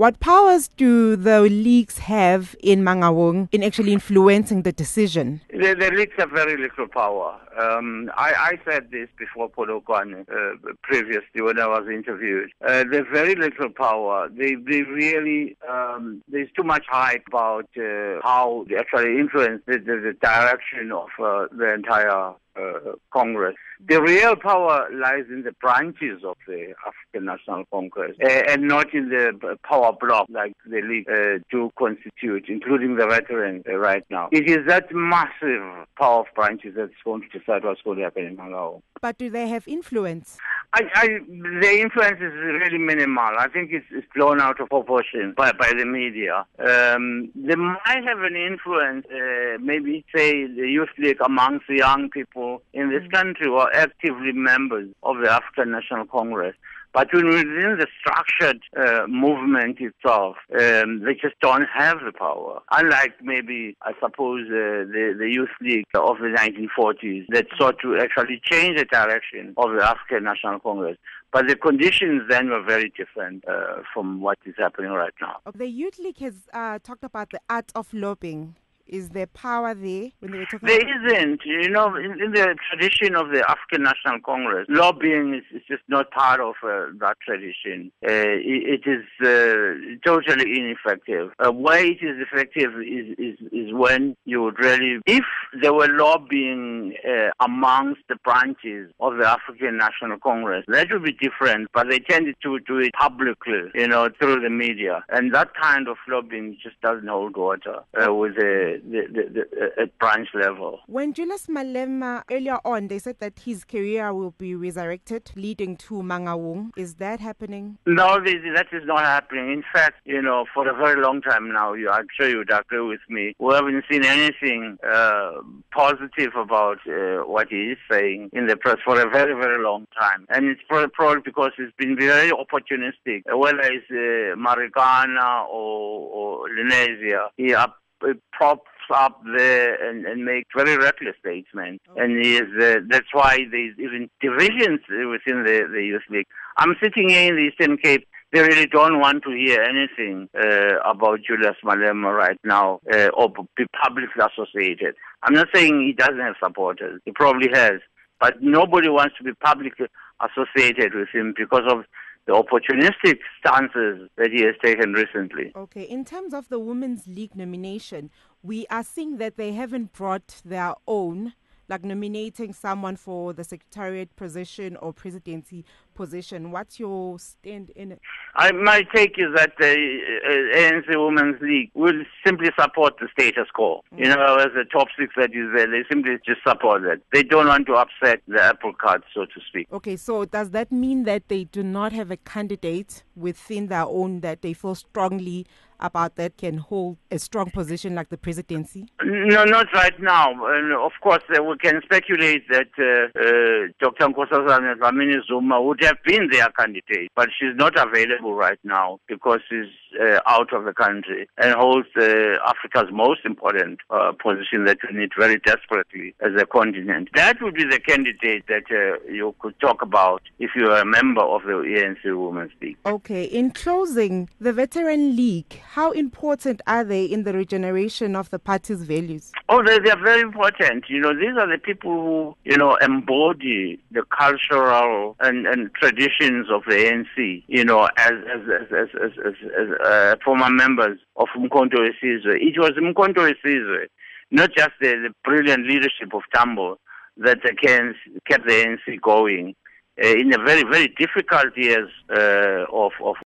What powers do the leagues have in Mangaung in actually influencing the decision? The leagues have very little power. I said this before Polokwane previously when I was interviewed. They have very little power. They really, there's too much hype about how they actually influence the direction of the entire Congress. The real power lies in the branches of the African National Congress and not in the power bloc like the league do constitute, including the veterans right now. It is that massive power of branches that's going to decide what's going to happen in Mangaung. But do they have influence? The influence is really minimal. I think it's blown out of proportion by the media. They might have an influence, maybe say the youth league amongst the young people in this country who are actively members of the African National Congress. But within the structured movement itself, they just don't have the power. Unlike maybe, I suppose, the Youth League of the 1940s that sought to actually change the direction of the African National Congress. But the conditions then were very different from what is happening right now. The Youth League has talked about the art of lobbying. Is there power there when they were talking There isn't. You know, in the tradition of the African National Congress, lobbying is just not part of that tradition. It is totally ineffective. Where it is effective is when you would really, if there were lobbying amongst the branches of the African National Congress, that would be different, but they tended to do it publicly, you know, through the media. And that kind of lobbying just doesn't hold water with at branch level. When Julius Malema, earlier on, they said that his career will be resurrected, leading to Mangaung. Is that happening? No, that is not happening. In fact, you know, for a very long time now, I'm sure you would agree with me, we haven't seen anything positive about what he is saying in the press for a very, very long time. And it's probably because it's been very opportunistic, whether it's Marikana or Lenasia. He props up there and make very reckless statements. Okay. And he is, that's why there's even divisions within the Youth League. I'm sitting here in the Eastern Cape. They really don't want to hear anything about Julius Malema right now or be publicly associated. I'm not saying he doesn't have supporters. He probably has. But nobody wants to be publicly associated with him because of the opportunistic stances that he has taken recently. Okay, in terms of the Women's League nomination, we are seeing that they haven't brought their own, like nominating someone for the secretariat position or presidency position. What's your stand in it? My take is that the ANC Women's League will simply support the status quo. You know, as the top six that is there, they simply just support that. They don't want to upset the apple cart, so to speak. Okay, so does that mean that they do not have a candidate within their own that they feel strongly about that can hold a strong position like the presidency? No, not right now. And of course, we can speculate that Dr. Nkosazana Dlamini Zuma would have been their candidate, but she's not available right now because she's out of the country and holds Africa's most important position that we need very desperately as a continent. That would be the candidate that you could talk about if you are a member of the ANC Women's League. Okay, in closing, the Veteran League, how important are they in the regeneration of the party's values? Oh, they are very important. You know, these are the people who, you know, embody the cultural and traditions of the ANC, you know, as former members of Umkhonto weSizwe. It was Umkhonto weSizwe, not just the brilliant leadership of Tambo, that kept the ANC going in a very, very difficult years of